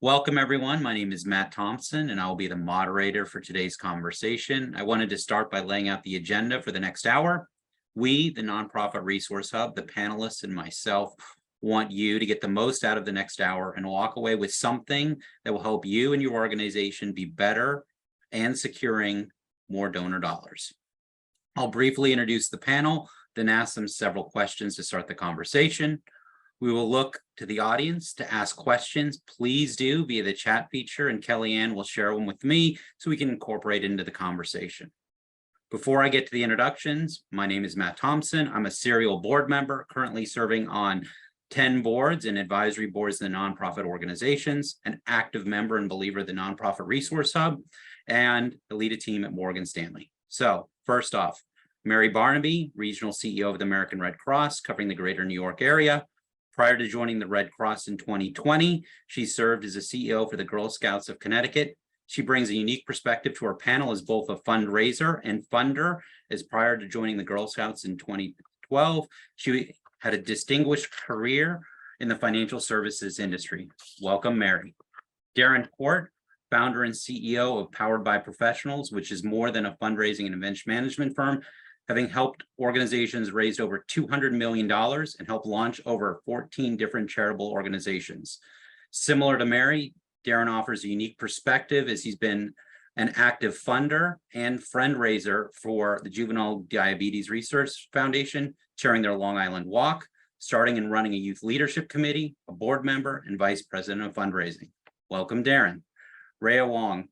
Welcome, everyone. My name is Matt Thompson, and I will be the moderator for today's conversation. I wanted to start by laying out the agenda for the next hour. We, the Nonprofit Resource Hub, the panelists, and myself want you to get the most out of the next hour and walk away with something that will help you and your organization be better and securing more donor dollars. I'll briefly introduce the panel, then ask them several questions to start the conversation. We will look to the audience to ask questions. Please do via the chat feature, and Kellyanne will share them with me so we can incorporate into the conversation. Before I get to the introductions, my name is Matt Thompson. I'm a serial board member, currently serving on 10 boards and advisory boards in the nonprofit organizations, an active member and believer of the Nonprofit Resource Hub, and the lead a team at Morgan Stanley. So first off, Mary Barneby, Regional CEO of the American Red Cross, covering the greater New York area. Prior to joining the Red Cross in 2020, she served as a CEO for the Girl Scouts of Connecticut. She brings a unique perspective to our panel as both a fundraiser and funder, as prior to joining the Girl Scouts in 2012, she had a distinguished career in the financial services industry. Welcome, Mary. Darren, founder and CEO of Powered by Professionals, which is more than a fundraising and event management firm, having helped organizations raise over $200 million and helped launch over 14 different charitable organizations. Similar to Mary, Darren offers a unique perspective as he's been an active funder and fundraiser for the Juvenile Diabetes Research Foundation, chairing their Long Island Walk, starting and running a youth leadership committee, a board member, and vice president of fundraising. Welcome, Darren. Rhea Wong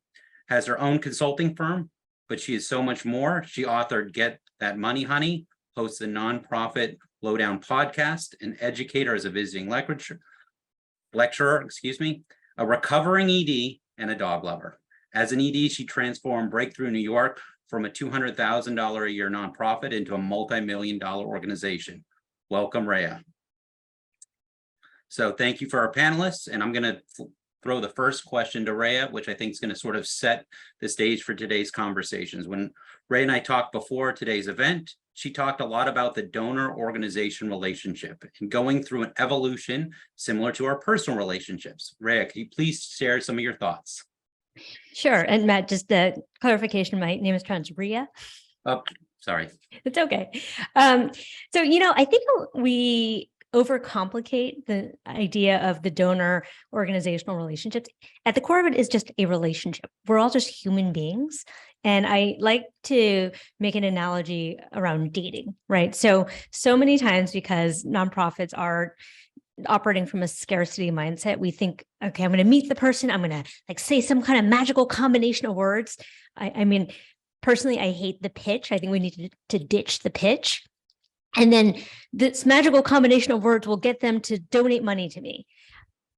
has her own consulting firm, but she is so much more. She authored Get That Money, Honey, hosts a nonprofit Lowdown podcast, an educator as a visiting lecturer, a recovering ED, and a dog lover. As an ED, she transformed Breakthrough New York from a $200,000 a year nonprofit into a multi-million-dollar organization. Welcome, Rhea. So thank you for our panelists, and I'm going to throw the first question to Rhea, which I think is going to sort of set the stage for today's conversations. When Rhea and I talked before today's event, she talked a lot about the donor-organization relationship and going through an evolution similar to our personal relationships. Rhea, can you please share some of your thoughts? Sure. And Matt, just a clarification, my name is Rhea. Oh, sorry. It's okay. So, I think we overcomplicate the idea of the donor organizational relationships. At the core of it is just a relationship. We're all just human beings. And I like to make an analogy around dating, right? So many times, because nonprofits are operating from a scarcity mindset, we think, okay, I'm going to meet the person. I'm going to say some kind of magical combination of words. I mean, personally, I hate the pitch. I think we need to ditch the pitch. And then this magical combination of words will get them to donate money to me.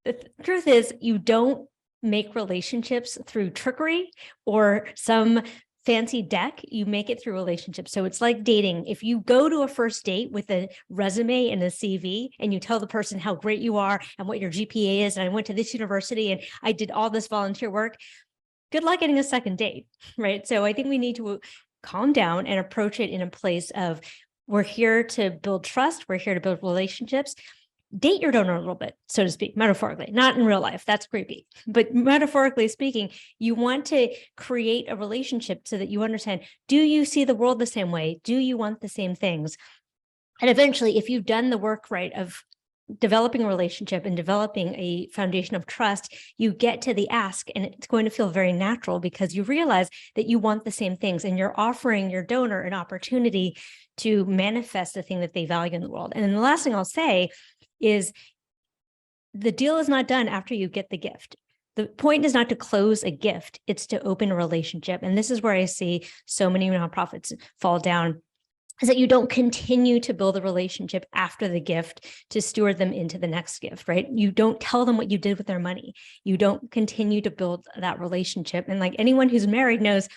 The truth is, you don't make relationships through trickery or some fancy deck. You make it through relationships. So it's like dating. If you go to a first date with a resume and a CV and you tell the person how great you are and what your GPA is, and I went to this university and I did all this volunteer work, good luck getting a second date, right? So I think we need to calm down and approach it in a place of, we're here to build trust. We're here to build relationships. Date your donor a little bit, so to speak, metaphorically, not in real life. That's creepy. But metaphorically speaking, you want to create a relationship so that you understand, do you see the world the same way? Do you want the same things? And eventually, if you've done the work right of developing a relationship and developing a foundation of trust, you get to the ask, and it's going to feel very natural because you realize that you want the same things and you're offering your donor an opportunity to manifest the thing that they value in the world. And then the last thing I'll say is the deal is not done after you get the gift. The point is not to close a gift, it's to open a relationship. And this is where I see so many nonprofits fall down, is that you don't continue to build a relationship after the gift to steward them into the next gift, right? You don't tell them what you did with their money. You don't continue to build that relationship. And like anyone who's married knows,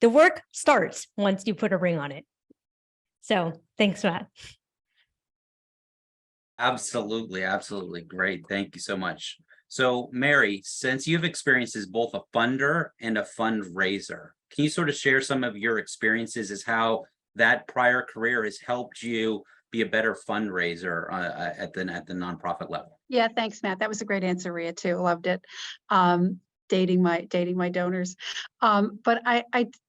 the work starts once you put a ring on it. So thanks, Matt. Absolutely. Absolutely. Great. Thank you so much. So Mary, since you've experienced as both a funder and a fundraiser, can you sort of share some of your experiences as how that prior career has helped you be a better fundraiser at the nonprofit level? Yeah, thanks, Matt. That was a great answer, Rhea, too. Loved it. Dating my donors. But I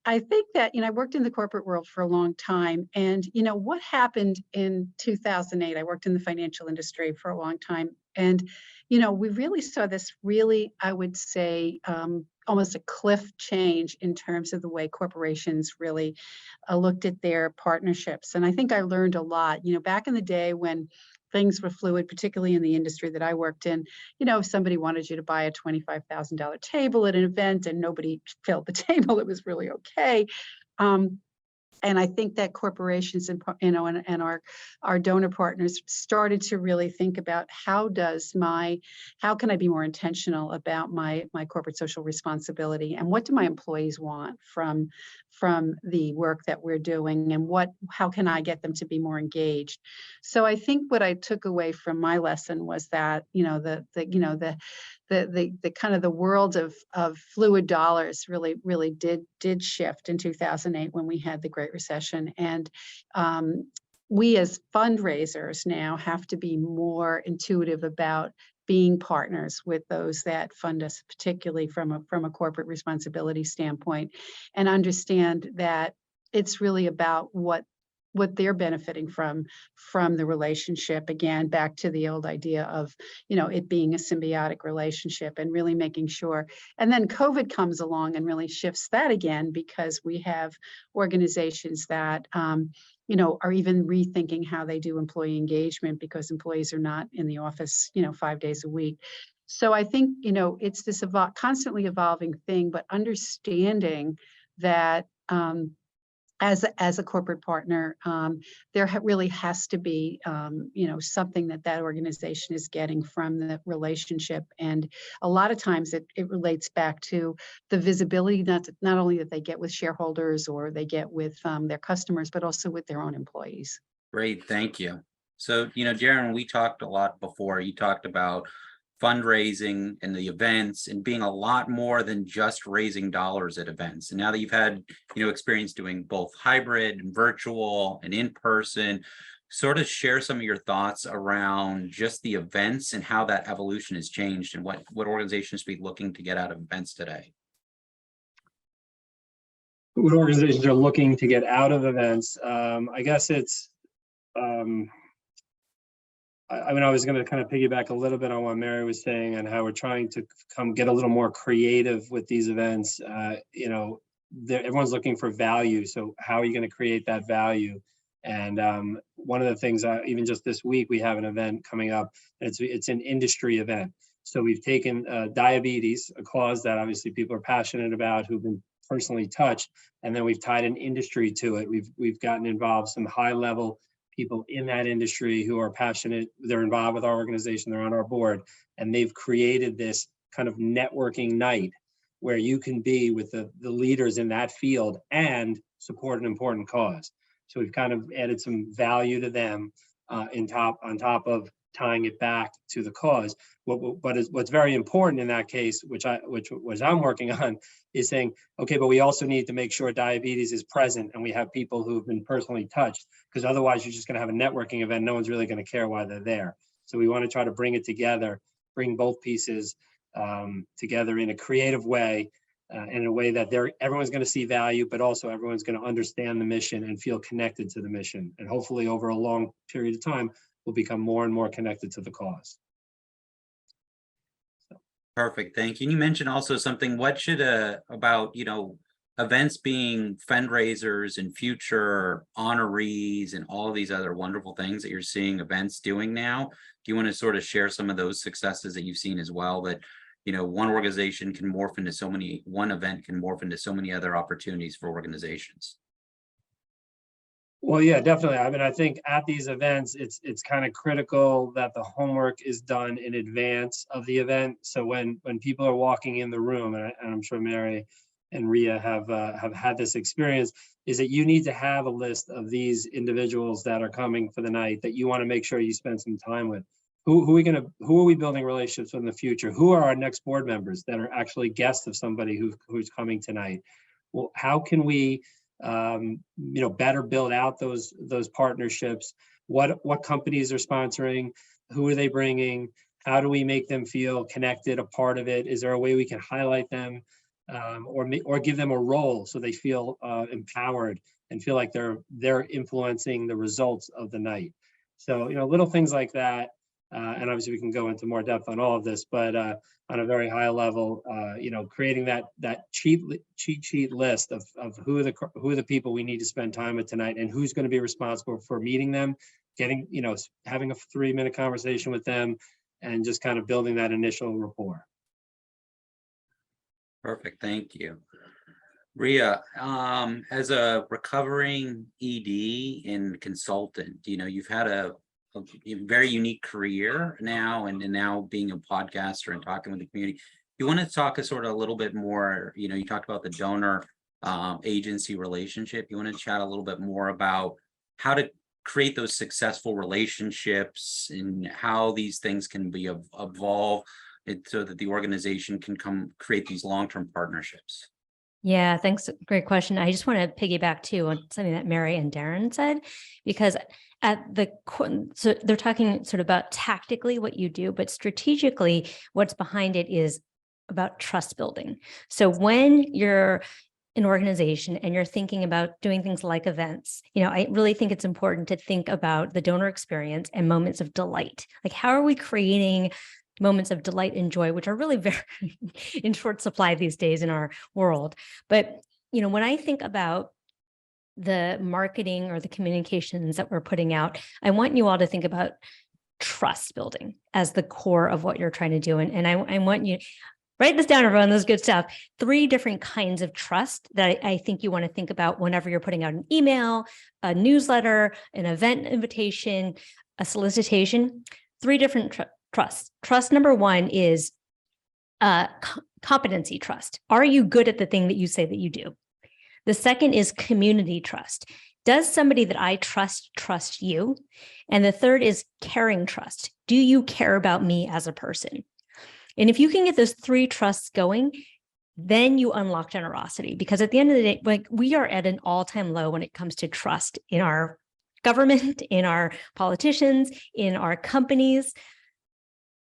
think that, I worked in the corporate world for a long time. And, what happened in 2008, I worked in the financial industry for a long time. And, we really saw this really, I would say, almost a cliff change in terms of the way corporations really looked at their partnerships. And I think I learned a lot, back in the day when things were fluid, particularly in the industry that I worked in. If somebody wanted you to buy a $25,000 table at an event and nobody filled the table, it was really okay. And I think that corporations and our donor partners started to really think about how can I be more intentional about my corporate social responsibility, and what do my employees want from the work that we're doing, and how can I get them to be more engaged. So I think what I took away from my lesson was that the kind of the world of fluid dollars really did shift in 2008 when we had the Great Recession. And we as fundraisers now have to be more intuitive about being partners with those that fund us, particularly from a corporate responsibility standpoint, and understand that it's really about what they're benefiting from the relationship. Again, back to the old idea of, it being a symbiotic relationship, and really making sure. And then COVID comes along and really shifts that again, because we have organizations that, are even rethinking how they do employee engagement, because employees are not in the office, 5 days a week. So I think, it's this constantly evolving thing, but understanding that, as a corporate partner, there really has to be, something that organization is getting from the relationship. And a lot of times it relates back to the visibility, not only that they get with shareholders or they get with their customers, but also with their own employees. Great, thank you. So, Darren, we talked a lot before. You talked about fundraising and the events and being a lot more than just raising dollars at events. And now that you've had, experience doing both hybrid and virtual and in person, sort of share some of your thoughts around just the events and how that evolution has changed, and what organizations be looking to get out of events today. What organizations are looking to get out of events? I guess it's, I was going to kind of piggyback a little bit on what Mary was saying, and how we're trying to get a little more creative with these events. Everyone's looking for value. So how are you going to create that value? And one of the things, even just this week, we have an event coming up. It's an industry event. So we've taken diabetes, a cause that obviously people are passionate about, who've been personally touched, and then we've tied an industry to it. We've gotten involved some high-level people in that industry who are passionate. They're involved with our organization, they're on our board, and they've created this kind of networking night where you can be with the leaders in that field and support an important cause. So we've kind of added some value to them on top of tying it back to the cause. What's very important in that case, which I'm working on, is saying, okay, but we also need to make sure diabetes is present and we have people who've been personally touched, because otherwise you're just going to have a networking event. No one's really going to care why they're there. So we want to try to bring it together, bring both pieces together in a creative way, in a way that everyone's going to see value, but also everyone's going to understand the mission and feel connected to the mission. And hopefully over a long period of time, we'll become more and more connected to the cause. Perfect, thank you. And you mentioned also something, what should about, events being fundraisers and future honorees and all of these other wonderful things that you're seeing events doing now. Do you want to sort of share some of those successes that you've seen as well, that, one organization can morph into one event can morph into so many other opportunities for organizations? Well, yeah, definitely. I mean, I think at these events, it's kind of critical that the homework is done in advance of the event. So when people are walking in the room, and I'm sure Mary and Rhea have had this experience, is that you need to have a list of these individuals that are coming for the night that you want to make sure you spend some time with. Who are we building relationships with in the future? Who are our next board members that are actually guests of somebody who's coming tonight? Well, how can we better build out those partnerships? What companies are sponsoring? Who are they bringing? How do we make them feel connected, a part of it? Is there a way we can highlight them, or give them a role so they feel empowered and feel like they're influencing the results of the night? So, little things like that. And obviously we can go into more depth on all of this, but on a very high level, creating that cheat sheet list of who are the people we need to spend time with tonight, and who's going to be responsible for meeting them, getting, having a 3-minute conversation with them, and just kind of building that initial rapport. Perfect, thank you. Rhea, as a recovering ED and consultant, you've had a very unique career now, and now being a podcaster and talking with the community. You want to talk a little bit more, you talked about the donor agency relationship. You want to chat a little bit more about how to create those successful relationships and how these things can be evolve so that the organization can create these long-term partnerships. Yeah, thanks. Great question. I just want to piggyback too on something that Mary and Darren said, because so they're talking sort of about tactically what you do, but strategically what's behind it is about trust building. So when you're an organization and you're thinking about doing things like events, I really think it's important to think about the donor experience and moments of delight. Like, how are we creating moments of delight and joy, which are really very in short supply these days in our world. But, when I think about the marketing or the communications that we're putting out, I want you all to think about trust building as the core of what you're trying to do. And I want you, write this down, everyone, this is good stuff. 3 different kinds of trust that I think you want to think about whenever you're putting out an email, a newsletter, an event invitation, a solicitation. 3 different trust. Trust number 1 is competency trust. Are you good at the thing that you say that you do? The second is community trust. Does somebody that I trust you? And the third is caring trust. Do you care about me as a person? And if you can get those 3 trusts going, then you unlock generosity, because at the end of the day, like, we are at an all-time low when it comes to trust in our government, in our politicians, in our companies,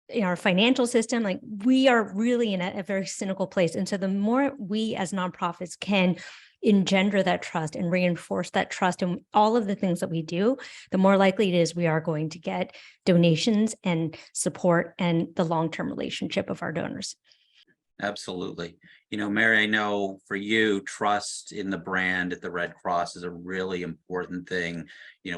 in our financial system. Like, we are really in a very cynical place. And so the more we as nonprofits can engender that trust and reinforce that trust in all of the things that we do, the more likely it is we are going to get donations and support and the long-term relationship of our donors. Absolutely. Mary, I know for you, trust in the brand at the Red Cross is a really important thing.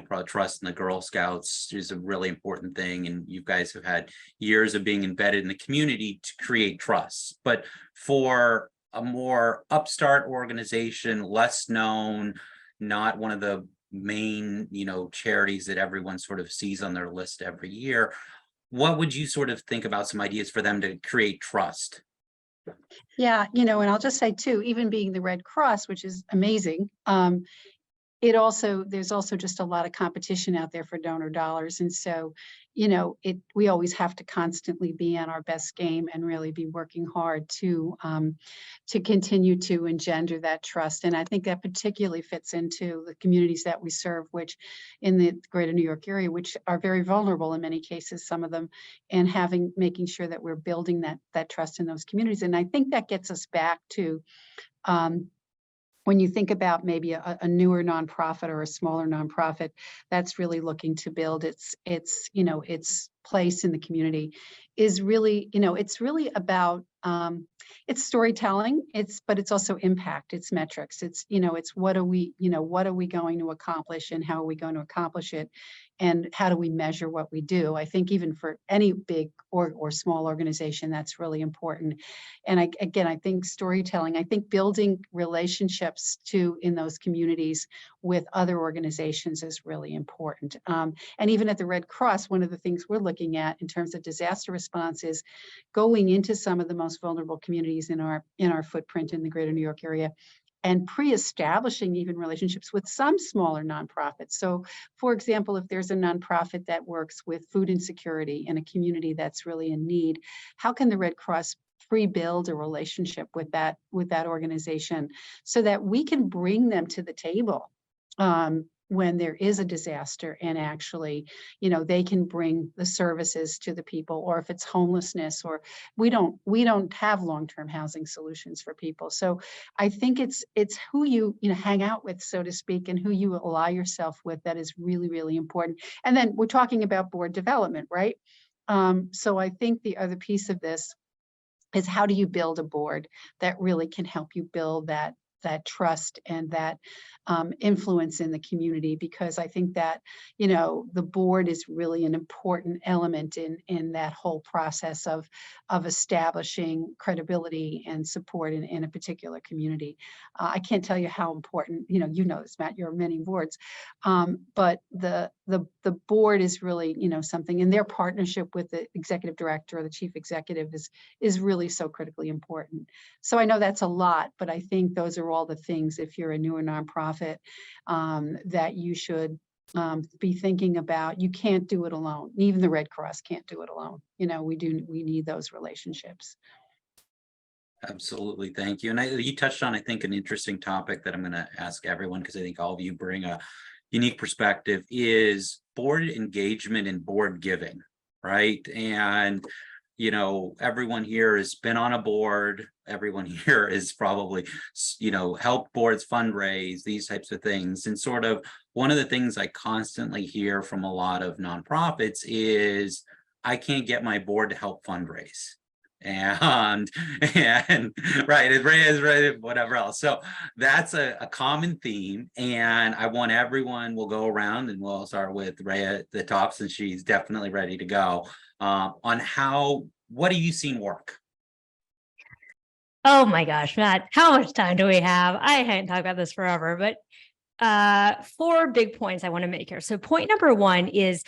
Probably trust in the Girl Scouts is a really important thing. And you guys have had years of being embedded in the community to create trust. But for a more upstart organization, less known, not one of the main, charities that everyone sort of sees on their list every year, what would you sort of think about some ideas for them to create trust? Yeah, and I'll just say too, even being the Red Cross, which is amazing, there's also just a lot of competition out there for donor dollars. And so, we always have to constantly be on our best game and really be working hard to continue to engender that trust. And I think that particularly fits into the communities that we serve, which in the greater New York area, which are very vulnerable in many cases, some of them, and making sure that we're building that trust in those communities. And I think that gets us back to, when you think about maybe a newer nonprofit or a smaller nonprofit that's really looking to build its place in the community, is really, it's really about it's storytelling, but it's also impact, it's metrics, it's what are we going to accomplish, and how are we going to accomplish it, and how do we measure what we do? I think even for any big or small organization, that's really important. And I think storytelling, I think building relationships in those communities with other organizations is really important. And even at the Red Cross, one of the things we're looking at in terms of disaster response is going into some of the most vulnerable communities in our footprint in the greater New York area, and pre-establishing even relationships with some smaller nonprofits. So, for example, if there's a nonprofit that works with food insecurity in a community that's really in need, how can the Red Cross pre-build a relationship with that organization so that we can bring them to the table? when there is a disaster, and actually, you know, they can bring the services to the people. Or if it's homelessness, or we don't have long-term housing solutions for people. So I think it's who you hang out with, so to speak, and who you ally yourself with, that is really, really important. And then we're talking about board development, right? So I think the other piece of this is, how do you build a board that really can help you build that trust and that influence in the community? Because I think that, you know, the board is really an important element in that whole process of establishing credibility and support in a particular community. I can't tell you how important, you know this, Matt, you're on many boards, but the board is really, you know, something, and their partnership with the executive director or the chief executive is really so critically important. So I know that's a lot, but I think those are all the things, if you're a newer nonprofit, that you should be thinking about. You can't do it alone. Even the Red Cross can't do it alone. You know, we need those relationships. Absolutely. Thank you. And you touched on, I think, an interesting topic that I'm going to ask everyone, because I think all of you bring a unique perspective, is board engagement and board giving, right? And, you know, everyone here has been on a board. Everyone here is probably, you know, helped boards fundraise, these types of things. And sort of one of the things I constantly hear from a lot of nonprofits is, I can't get my board to help fundraise. And right, Rhea is right, whatever else. So that's a common theme, and I want everyone, we'll go around, and we'll start with Rhea at the top, since she's definitely ready to go, on what have you seen work? Oh my gosh, Matt, how much time do we have? I can't talk about this forever, but 4 big points I want to make here. So point number 1 is,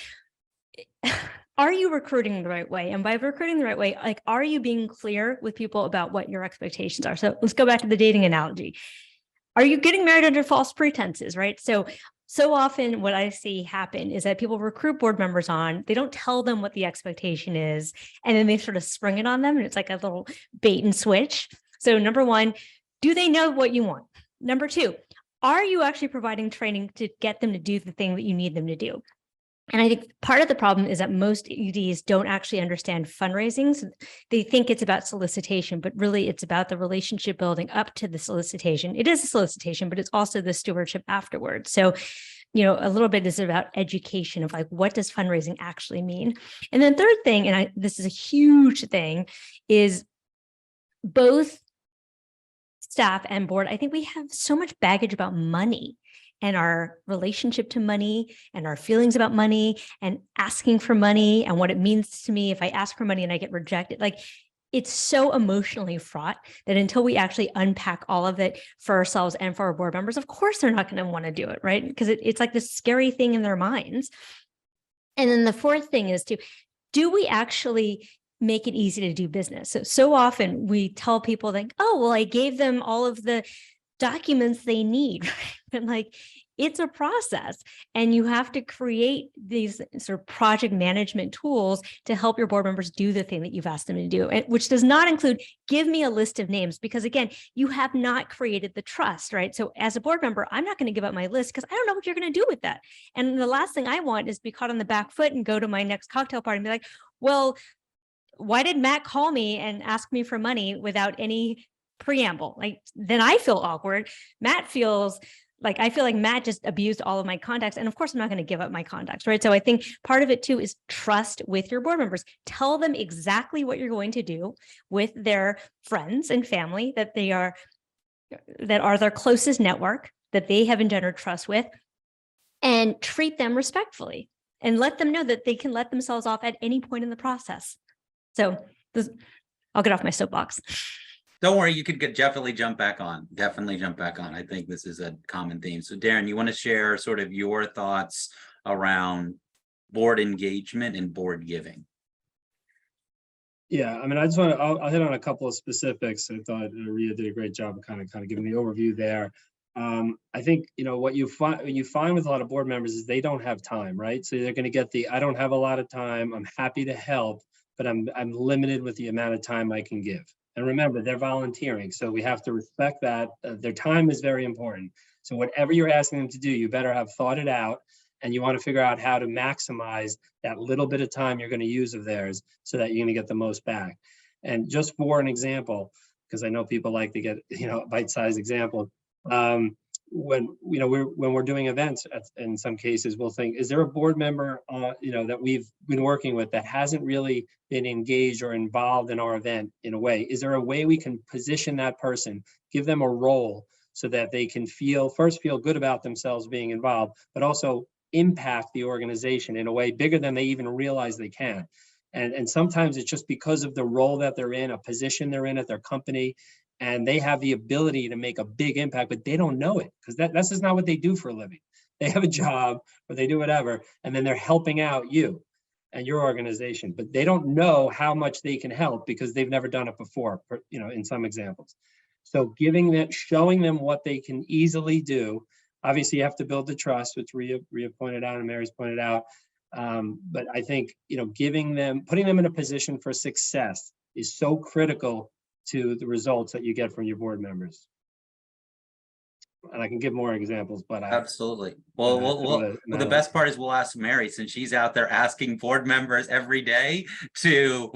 are you recruiting the right way? And by recruiting the right way, like, are you being clear with people about what your expectations are? So let's go back to the dating analogy. Are you getting married under false pretenses, right? So often what I see happen is that people recruit board members on, they don't tell them what the expectation is, and then they sort of spring it on them, and it's like a little bait and switch. So number 1, do they know what you want? Number 2, are you actually providing training to get them to do the thing that you need them to do? And I think part of the problem is that most EDs don't actually understand fundraising. So they think it's about solicitation, but really it's about the relationship building up to the solicitation. It is a solicitation, but it's also the stewardship afterwards. So, you know, a little bit is about education of, like, what does fundraising actually mean? And then third thing, and this is a huge thing, is both staff and board, I think we have so much baggage about money and our relationship to money and our feelings about money and asking for money and what it means to me if I ask for money and I get rejected. Like, it's so emotionally fraught that until we actually unpack all of it for ourselves and for our board members, of course, they're not going to want to do it, right? Because it's like this scary thing in their minds. And then the fourth thing is do we actually make it easy to do business? So often we tell people, like, oh, well, I gave them all of the documents they need, but like, it's a process, and you have to create these sort of project management tools to help your board members do the thing that you've asked them to do, which does not include, give me a list of names, because again, you have not created the trust, right? So as a board member, I'm not going to give up my list because I don't know what you're going to do with that. And the last thing I want is be caught on the back foot and go to my next cocktail party and be like, well, why did Matt call me and ask me for money without any preamble? Like, then I feel awkward. Matt feels like, I feel like Matt just abused all of my contacts. And of course, I'm not going to give up my contacts, right? So I think part of it too is trust with your board members. Tell them exactly what you're going to do with their friends and family that are their closest network, that they have engendered trust with, and treat them respectfully and let them know that they can let themselves off at any point in the process. So I'll get off my soapbox. Don't worry, you could definitely jump back on. I think this is a common theme. So Darren, you want to share sort of your thoughts around board engagement and board giving? Yeah, I mean, I'll hit on a couple of specifics. I thought Rhea did a great job of kind of giving the overview there. I think, you know, what you find with a lot of board members is they don't have time, right? So they're going to get I don't have a lot of time. I'm happy to help, but I'm limited with the amount of time I can give. And remember, they're volunteering, so we have to respect that. Their time is very important. So whatever you're asking them to do, you better have thought it out, and you want to figure out how to maximize that little bit of time you're going to use of theirs so that you're going to get the most back. And just for an example, because I know people like to get, bite-sized example. When we're doing events, in some cases, we'll think, is there a board member, that we've been working with that hasn't really been engaged or involved in our event in a way? Is there a way we can position that person, give them a role so that they can feel good about themselves being involved, but also impact the organization in a way bigger than they even realize they can? And sometimes it's just because of the role that they're in, a position they're in at their company, and they have the ability to make a big impact, but they don't know it because that's just not what they do for a living. They have a job or they do whatever, and then they're helping out you and your organization, but they don't know how much they can help because they've never done it before, in some examples. So showing them what they can easily do. Obviously, you have to build the trust, which Rhea pointed out and Mary's pointed out. But I think, putting them in a position for success is so critical to the results that you get from your board members. And I can give more examples, but absolutely. Well, the best part is we'll ask Mary, since she's out there asking board members every day to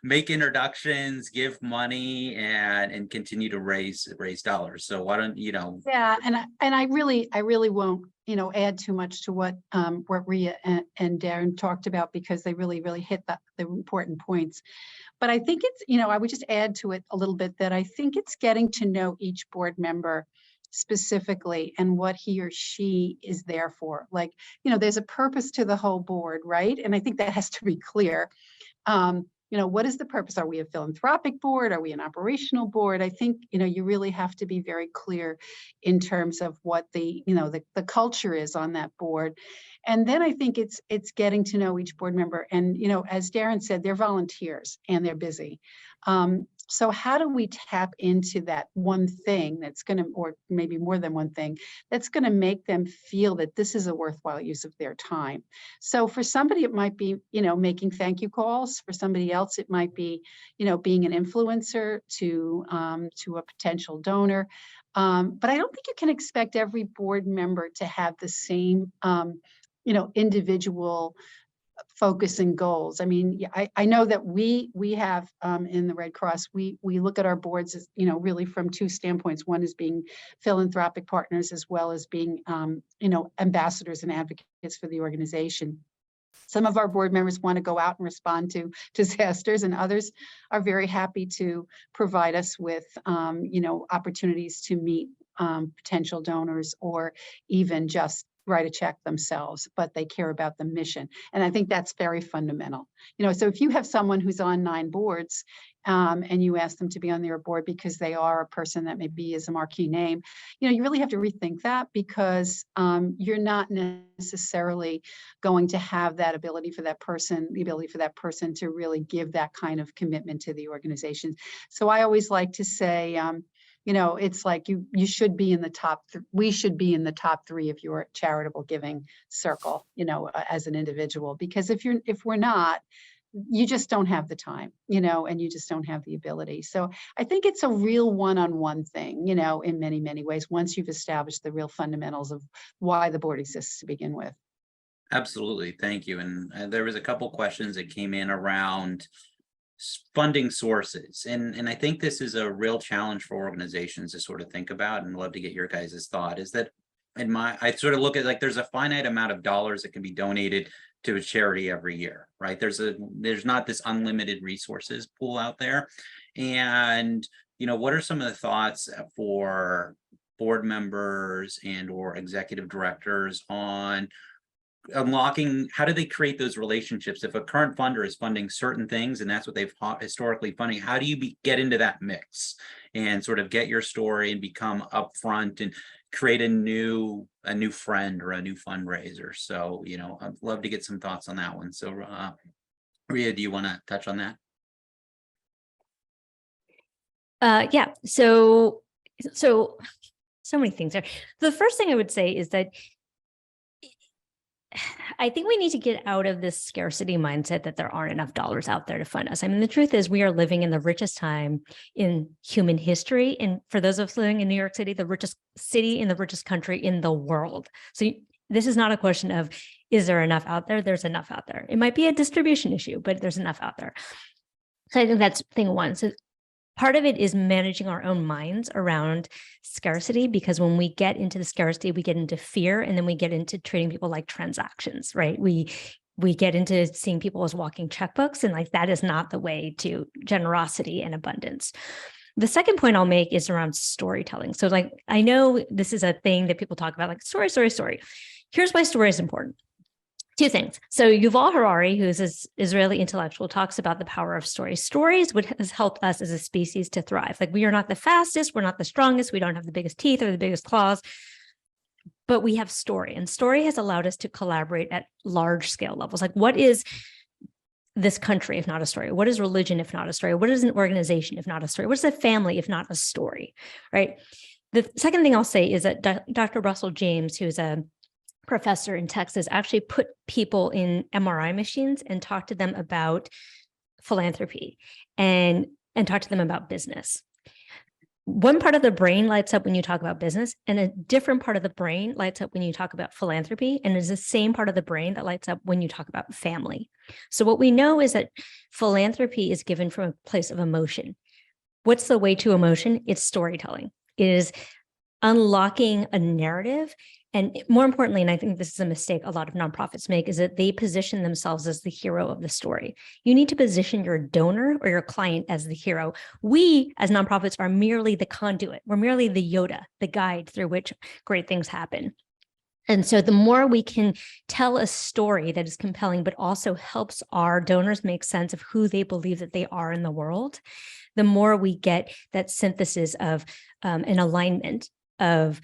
make introductions, give money, and continue to raise dollars. So why don't Yeah, and I really won't add too much to what Rhea and Darren talked about, because they really hit the important points. But I think it's, I would just add to it a little bit that I think it's getting to know each board member specifically and what he or she is there for. Like, there's a purpose to the whole board, right? And I think that has to be clear. What is the purpose? Are we a philanthropic board? Are we an operational board? I think, you really have to be very clear in terms of what the culture is on that board. And then I think it's getting to know each board member. And, as Darren said, they're volunteers and they're busy. So how do we tap into that one thing that's going to, or maybe more than one thing, that's going to make them feel that this is a worthwhile use of their time? So for somebody, it might be, making thank you calls. For somebody else, it might be, being an influencer to a potential donor. But I don't think you can expect every board member to have the same, individual focus and goals. I mean, I know that we have in the Red Cross, we look at our boards as, really from two standpoints. One is being philanthropic partners, as well as being, ambassadors and advocates for the organization. Some of our board members want to go out and respond to disasters, and others are very happy to provide us with, opportunities to meet potential donors, or even just write a check themselves, but they care about the mission. And I think that's very fundamental. So if you have someone who's on 9 boards and you ask them to be on their board because they are a person that maybe is a marquee name, you really have to rethink that, because you're not necessarily going to have that ability for that person, to really give that kind of commitment to the organization. So I always like to say, it's like you should be in the top. We should be in the top 3 of your charitable giving circle, as an individual, because if we're not, you just don't have the time, and you just don't have the ability. So I think it's a real one-on-one thing, in many, many ways, once you've established the real fundamentals of why the board exists to begin with. Absolutely. Thank you. And there was a couple questions that came in around funding sources. And I think this is a real challenge for organizations to sort of think about, and love to get your guys' thought, is that I sort of look at, like, there's a finite amount of dollars that can be donated to a charity every year, right? There's not this unlimited resources pool out there. And, what are some of the thoughts for board members and or executive directors on unlocking, how do they create those relationships? If a current funder is funding certain things and that's what they've historically funding, how do you get into that mix and sort of get your story and become upfront and create a new friend or a new fundraiser? So, I'd love to get some thoughts on that one. So Rhea, do you want to touch on that? Yeah. So many things there. The first thing I would say is that I think we need to get out of this scarcity mindset that there aren't enough dollars out there to fund us. I mean, the truth is we are living in the richest time in human history. And for those of us living in New York City, the richest city in the richest country in the world. So this is not a question of, is there enough out there? There's enough out there. It might be a distribution issue, but there's enough out there. So I think that's thing one. So part of it is managing our own minds around scarcity, because when we get into the scarcity, we get into fear, and then we get into treating people like transactions, right? We get into seeing people as walking checkbooks, and like that is not the way to generosity and abundance. The second point I'll make is around storytelling. So like, I know this is a thing that people talk about, like story. Here's why story is important. Two things. So Yuval Harari, who's an Israeli intellectual, talks about the power of stories. Stories has helped us as a species to thrive. Like we are not the fastest, we're not the strongest, we don't have the biggest teeth or the biggest claws, but we have story. And story has allowed us to collaborate at large scale levels. Like what is this country if not a story? What is religion if not a story? What is an organization if not a story? What is a family if not a story, right? The second thing I'll say is that Dr. Russell James, who's a professor in Texas, actually put people in MRI machines and talked to them about philanthropy and talked to them about business. One part of the brain lights up when you talk about business, and a different part of the brain lights up when you talk about philanthropy, and it's the same part of the brain that lights up when you talk about family. So what we know is that philanthropy is given from a place of emotion. What's the way to emotion? It's storytelling. It is unlocking a narrative. And more importantly, and I think this is a mistake a lot of nonprofits make, is that they position themselves as the hero of the story. You need to position your donor or your client as the hero. We, as nonprofits, are merely the conduit. We're merely the Yoda, the guide through which great things happen. And so the more we can tell a story that is compelling, but also helps our donors make sense of who they believe that they are in the world, the more we get that synthesis of an alignment of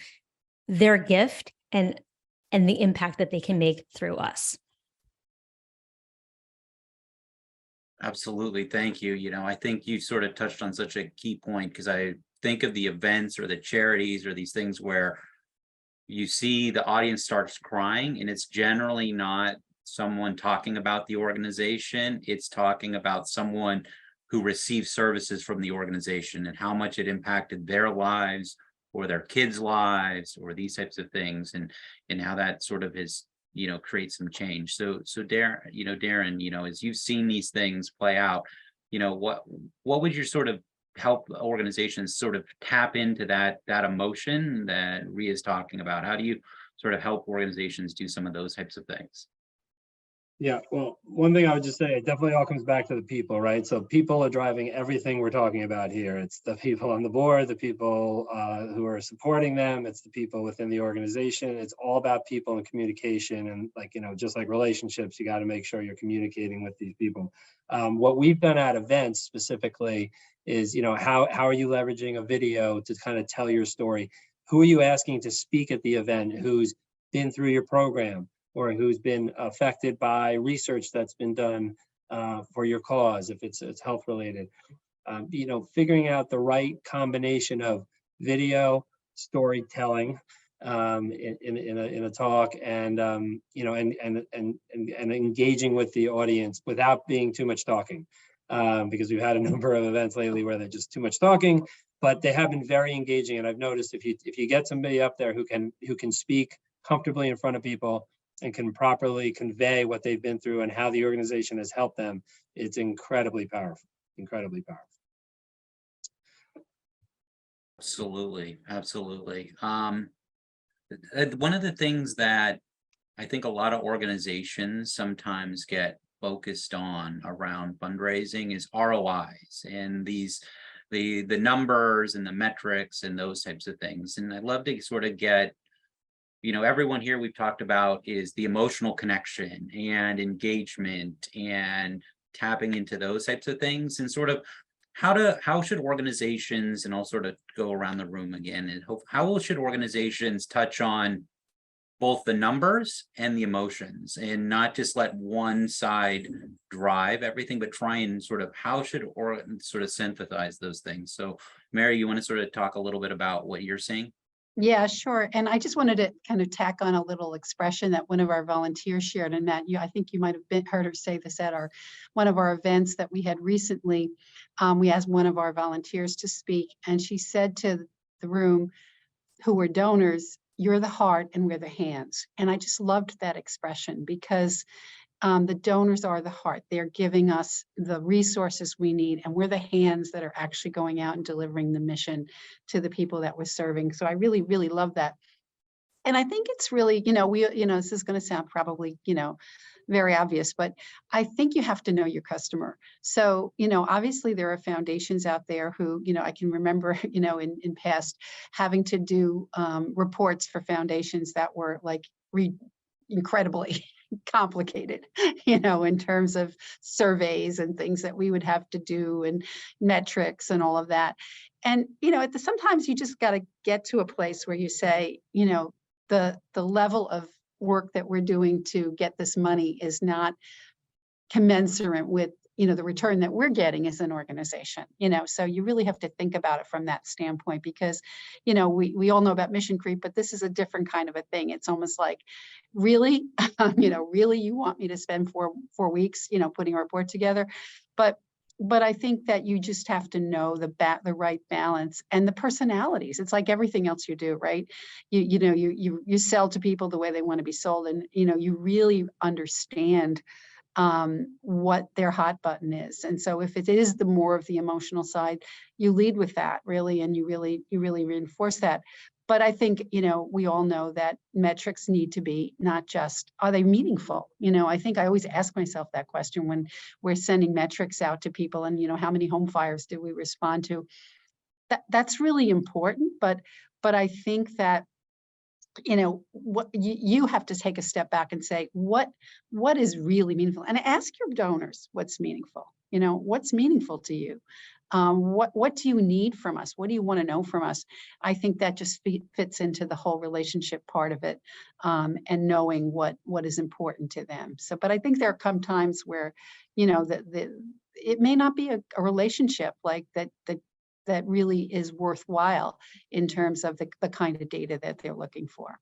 their gift and the impact that they can make through us. Absolutely. Thank you. You know, I think you sort of touched on such a key point, because I think of the events or the charities or these things where you see the audience starts crying, and it's generally not someone talking about the organization. It's talking about someone who received services from the organization and how much it impacted their lives or their kids' lives or these types of things, and how that sort of is, you know, create some change. So Darren, you know, as you've seen these things play out, you know, what would you sort of help organizations sort of tap into that emotion that Rhea is talking about? How do you sort of help organizations do some of those types of things? Yeah, well, one thing I would just say, it definitely all comes back to the people, right? So people are driving everything we're talking about here. It's the people on the board, the people who are supporting them. It's the people within the organization. It's all about people and communication. And like, you know, just like relationships, you got to make sure you're communicating with these people. What we've done at events specifically is, you know, how are you leveraging a video to kind of tell your story? Who are you asking to speak at the event who's been through your program, or who's been affected by research that's been done for your cause, if it's health related? You know, figuring out the right combination of video, storytelling in a talk, and you know, and engaging with the audience without being too much talking, because we've had a number of events lately where they're just too much talking, but they have been very engaging. And I've noticed if you get somebody up there who can speak comfortably in front of people and can properly convey what they've been through and how the organization has helped them, it's incredibly powerful, incredibly powerful. Absolutely. One of the things that I think a lot of organizations sometimes get focused on around fundraising is ROIs and the numbers and the metrics and those types of things. And I'd love to sort of get, you know, everyone here we've talked about is the emotional connection and engagement and tapping into those types of things, and sort of how should organizations, and I'll sort of go around the room again, and how should organizations touch on both the numbers and the emotions, and not just let one side drive everything, but try and sort of sort of synthesize those things. So Mary, you want to sort of talk a little bit about what you're seeing? Yeah, sure. And I just wanted to kind of tack on a little expression that one of our volunteers shared. And Matt, I think you might have heard her say this at one of our events that we had recently. We asked one of our volunteers to speak, and she said to the room who were donors, "You're the heart and we're the hands." And I just loved that expression because the donors are the heart. They're giving us the resources we need, and we're the hands that are actually going out and delivering the mission to the people that we're serving. So I really, really love that. And I think it's really, this is going to sound probably, very obvious, but I think you have to know your customer. So, obviously there are foundations out there who, I can remember, in past having to do reports for foundations that were like incredibly complicated, in terms of surveys and things that we would have to do and metrics and all of that. And, sometimes you just got to get to a place where you say, the level of work that we're doing to get this money is not commensurate with, the return that we're getting as an organization, so you really have to think about it from that standpoint because, we all know about mission creep, but this is a different kind of a thing. It's almost like, really, really you want me to spend four weeks, putting a report together? But I think that you just have to know the right balance and the personalities. It's like everything else you do, right? You sell to people the way they want to be sold, and you really understand what their hot button is. And so if it is the more of the emotional side, you lead with that really, and you really reinforce that. But I think, we all know that metrics need to be not just, are they meaningful? I think I always ask myself that question when we're sending metrics out to people and, how many home fires did we respond to? That's really important. But I think that, what you have to take a step back and say, what is really meaningful? And ask your donors what's meaningful. What's meaningful to you? What do you need from us? What do you want to know from us? I think that just fits into the whole relationship part of it, and knowing what is important to them. So, but I think there come times where, it may not be a relationship like that really is worthwhile in terms of the kind of data that they're looking for.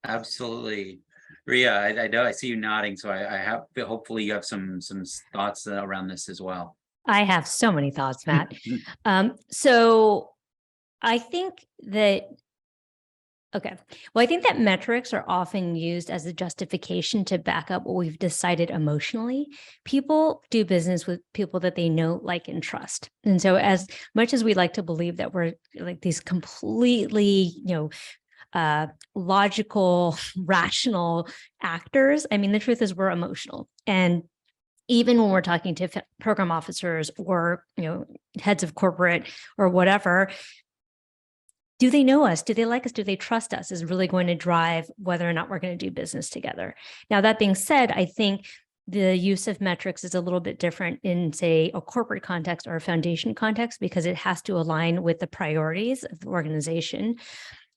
Absolutely. Rhea, I know I see you nodding, so I have, hopefully you have some thoughts around this as well. I have so many thoughts, Matt. So I think that, I think that metrics are often used as a justification to back up what we've decided emotionally. People do business with people that they know, like, and trust. And so as much as we like to believe that we're like these completely, logical, rational actors, I mean, the truth is we're emotional. And even when we're talking to program officers or, heads of corporate or whatever, do they know us? Do they like us? Do they trust us? Is really going to drive whether or not we're going to do business together. Now, that being said, I think the use of metrics is a little bit different in, say, a corporate context or a foundation context, because it has to align with the priorities of the organization.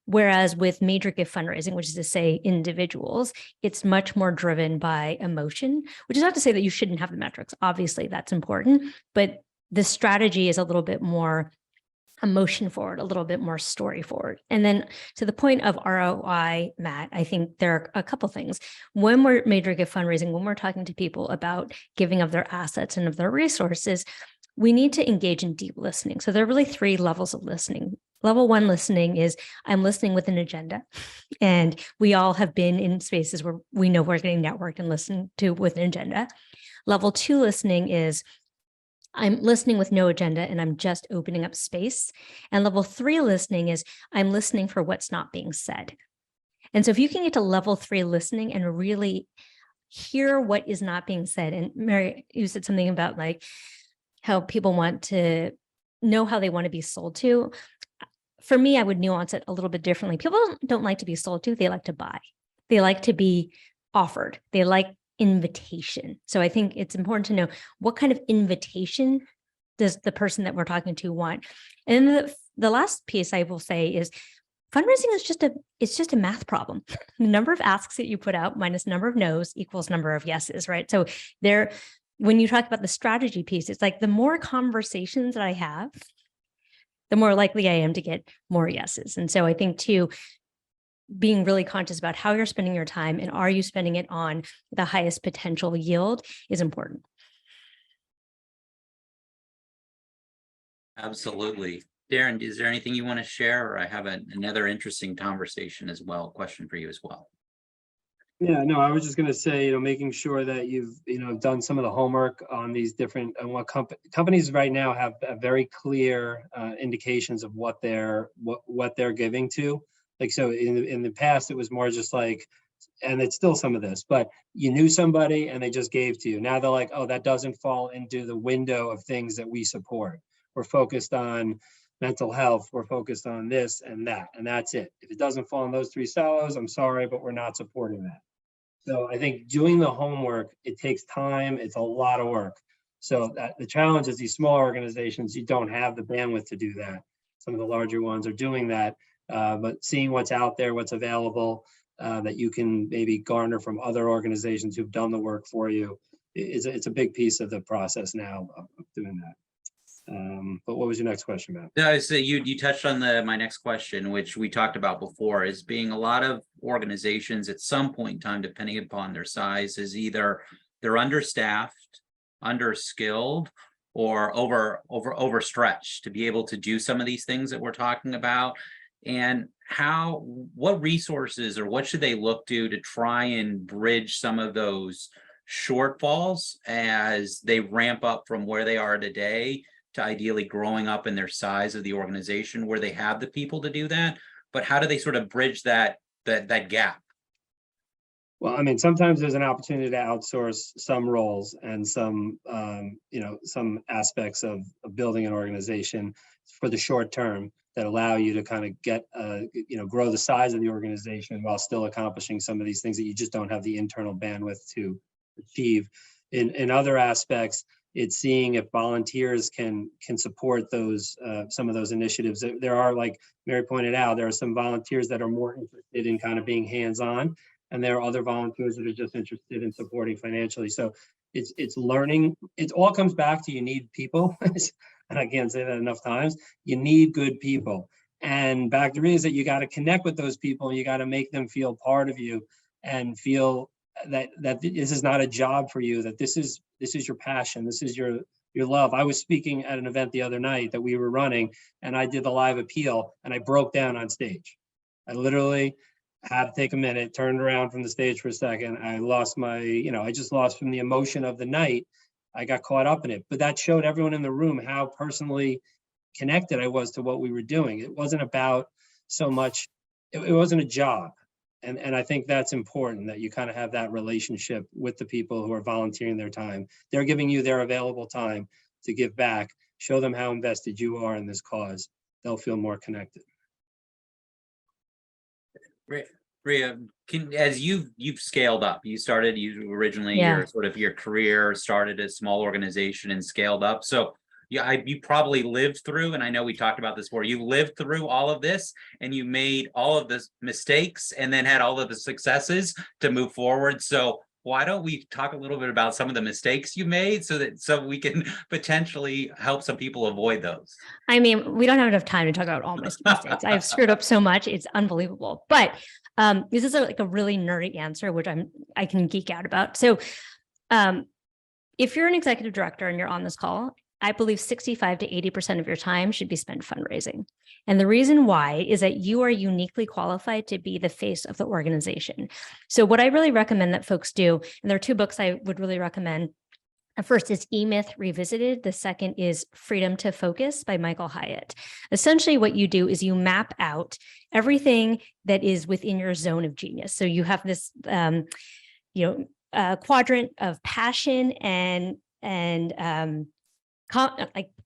Whereas with major gift fundraising, which is to say individuals, it's much more driven by emotion, which is not to say that you shouldn't have the metrics. Obviously, that's important, but the strategy is a little bit more emotion forward, a little bit more story forward. And then to the point of ROI, Matt, I think there are a couple things. When we're major gift fundraising, when we're talking to people about giving of their assets and of their resources, we need to engage in deep listening. So there are really 3 levels of listening. Level 1 listening is I'm listening with an agenda. And we all have been in spaces where we know we're getting networked and listened to with an agenda. Level 2 listening is I'm listening with no agenda and I'm just opening up space. And level 3 listening is I'm listening for what's not being said. And so if you can get to level 3 listening and really hear what is not being said, and Mary, you said something about like how people want to know how they want to be sold to. For me, I would nuance it a little bit differently. People don't like to be sold to, they like to buy. They like to be offered. They like invitation. So I think it's important to know what kind of invitation does the person that we're talking to want. And then the last piece I will say is fundraising is just a math problem. The number of asks that you put out minus number of no's equals number of yeses, right? So when you talk about the strategy piece, it's like the more conversations that I have, the more likely I am to get more yeses. And so I think too, being really conscious about how you're spending your time and are you spending it on the highest potential yield is important. Absolutely. Darren, is there anything you want to share? Or I have another interesting conversation as well, question for you as well. Yeah, no, I was just going to say, making sure that you've, done some of the homework on these different, and what companies right now have very clear indications of what they're giving to. Like, so in the past, it was more just like, and it's still some of this, but you knew somebody and they just gave to you. Now they're like, oh, that doesn't fall into the window of things that we support. We're focused on mental health. We're focused on this and that, and that's it. If it doesn't fall in those three silos, I'm sorry, but we're not supporting that. So I think doing the homework, it takes time. It's a lot of work. So the challenge is these small organizations, you don't have the bandwidth to do that. Some of the larger ones are doing that, but seeing what's out there, what's available, that you can maybe garner from other organizations who've done the work for you, it's a big piece of the process now of doing that. But what was your next question, Matt? No, so you touched on my next question, which we talked about before, is being a lot of organizations at some point in time, depending upon their size, is either they're understaffed, underskilled, or overstretched to be able to do some of these things that we're talking about. And what resources or what should they look to try and bridge some of those shortfalls as they ramp up from where they are today to ideally growing up in their size of the organization where they have the people to do that? But how do they sort of bridge that gap? Well, I mean, sometimes there's an opportunity to outsource some roles and some aspects of building an organization for the short term that allow you to kind of get, grow the size of the organization while still accomplishing some of these things that you just don't have the internal bandwidth to achieve. In other aspects, it's seeing if volunteers can support those, some of those initiatives. There are, like Mary pointed out, there are some volunteers that are more interested in kind of being hands-on, and there are other volunteers that are just interested in supporting financially. So it's learning. It all comes back to, you need people, and I can't say that enough times. You need good people. And back to Rhea, is that you got to connect with those people. You got to make them feel part of you and feel that this is not a job for you, that this is your passion, this is your love. I was speaking at an event the other night that we were running, and I did the live appeal, and I broke down on stage. I literally had to take a minute, turned around from the stage for a second. I lost I just lost from the emotion of the night. I got caught up in it, but that showed everyone in the room how personally connected I was to what we were doing. It wasn't about so much, it wasn't a job. And I think that's important, that you kind of have that relationship with the people who are volunteering their time. They're giving you their available time to give back. Show them how invested you are in this cause. They'll feel more connected. Rhea, as you've scaled up, you originally your career started as a small organization and scaled up. So you probably lived through, and I know we talked about this before, you lived through all of this and you made all of the mistakes and then had all of the successes to move forward. So why don't we talk a little bit about some of the mistakes you made so we can potentially help some people avoid those? I mean, we don't have enough time to talk about all my mistakes. I've screwed up so much. It's unbelievable. But this is like a really nerdy answer, which I can geek out about. So if you're an executive director and you're on this call, I believe 65 to 80% of your time should be spent fundraising. And the reason why is that you are uniquely qualified to be the face of the organization. So what I really recommend that folks do, and there are two books I would really recommend. The first is E-Myth Revisited. The second is Freedom to Focus by Michael Hyatt. Essentially what you do is you map out everything that is within your zone of genius. So you have this quadrant of passion and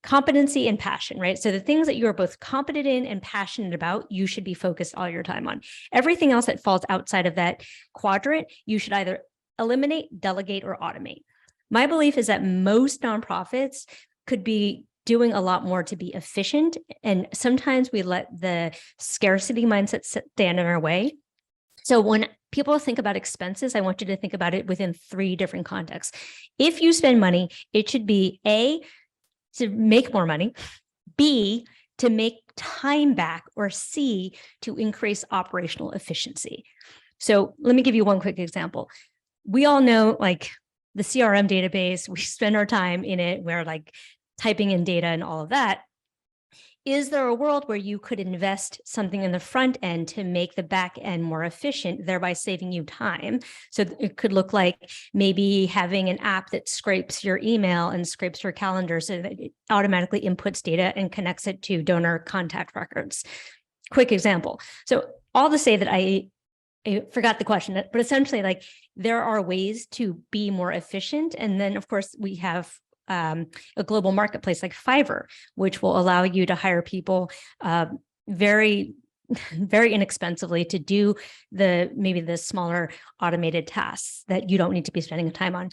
competency and passion, right? So the things that you are both competent in and passionate about, you should be focused all your time on. Everything else that falls outside of that quadrant, you should either eliminate, delegate, or automate. My belief is that most nonprofits could be doing a lot more to be efficient. And sometimes we let the scarcity mindset stand in our way. So when people think about expenses, I want you to think about it within three different contexts. If you spend money, it should be A, to make more money, B, to make time back, or C, to increase operational efficiency. So let me give you one quick example. We all know, like, the CRM database, we spend our time in it, we're like typing in data and all of that. Is there a world where you could invest something in the front end to make the back end more efficient, thereby saving you time? So it could look like maybe having an app that scrapes your email and scrapes your calendar so that it automatically inputs data and connects it to donor contact records. Quick example. So all to say that I forgot the question, but essentially, like, there are ways to be more efficient. And then, of course, we have a global marketplace like Fiverr, which will allow you to hire people very, very inexpensively to do maybe the smaller automated tasks that you don't need to be spending time on.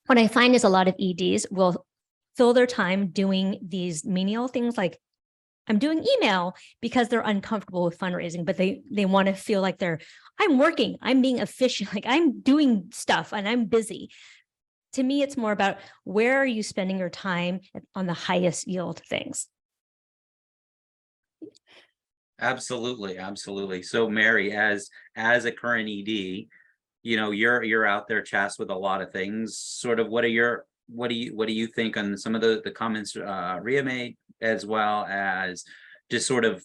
What I find is a lot of EDs will fill their time doing these menial things, like, I'm doing email, because they're uncomfortable with fundraising, but they want to feel like I'm working, I'm being efficient, like I'm doing stuff and I'm busy. To me, it's more about, where are you spending your time on the highest yield things? Absolutely, absolutely. So Mary, as a current ED, you're out there chats with a lot of things. Sort of, what do you think on some of the comments Rhea made, as well as just sort of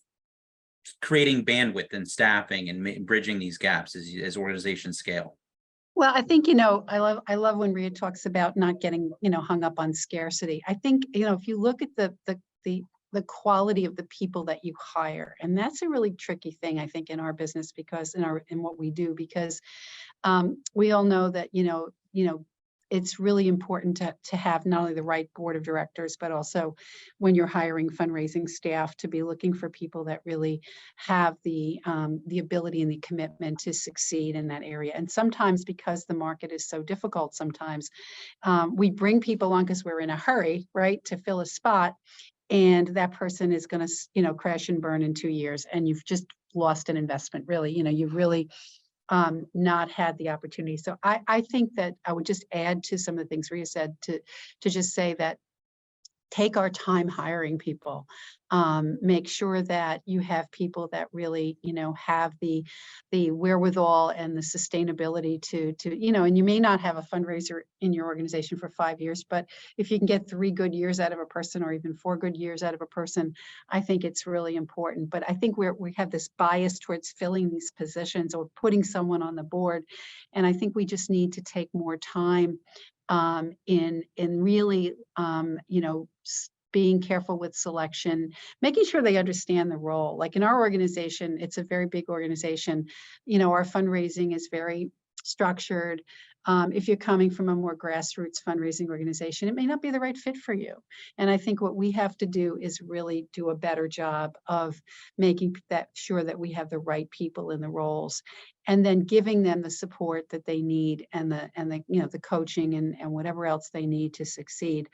creating bandwidth and staffing and bridging these gaps as organizations scale? Well, I think, I love when Rhea talks about not getting, hung up on scarcity. I think, if you look at the quality of the people that you hire, and that's a really tricky thing, I think, in our business, because in what we do, because we all know that, it's really important to have not only the right board of directors, but also, when you're hiring fundraising staff, to be looking for people that really have the ability and the commitment to succeed in that area. And sometimes, because the market is so difficult, sometimes we bring people on because we're in a hurry, right, to fill a spot, and that person is going to, crash and burn in 2 years, and you've just lost an investment. Really, you've really not had the opportunity. So I think that I would just add to some of the things Rhea said, to just say that, take our time hiring people. Make sure that you have people that really, have the wherewithal and the sustainability to, and you may not have a fundraiser in your organization for 5 years, but if you can get 3 good years out of a person, or even 4 good years out of a person, I think it's really important. But I think we have this bias towards filling these positions or putting someone on the board. And I think we just need to take more time in really, being careful with selection, making sure they understand the role. Like in our organization, it's a very big organization. Our fundraising is very structured. If you're coming from a more grassroots fundraising organization, it may not be the right fit for you. And I think what we have to do is really do a better job of making sure that we have the right people in the roles, and then giving them the support that they need, and the coaching and whatever else they need to succeed.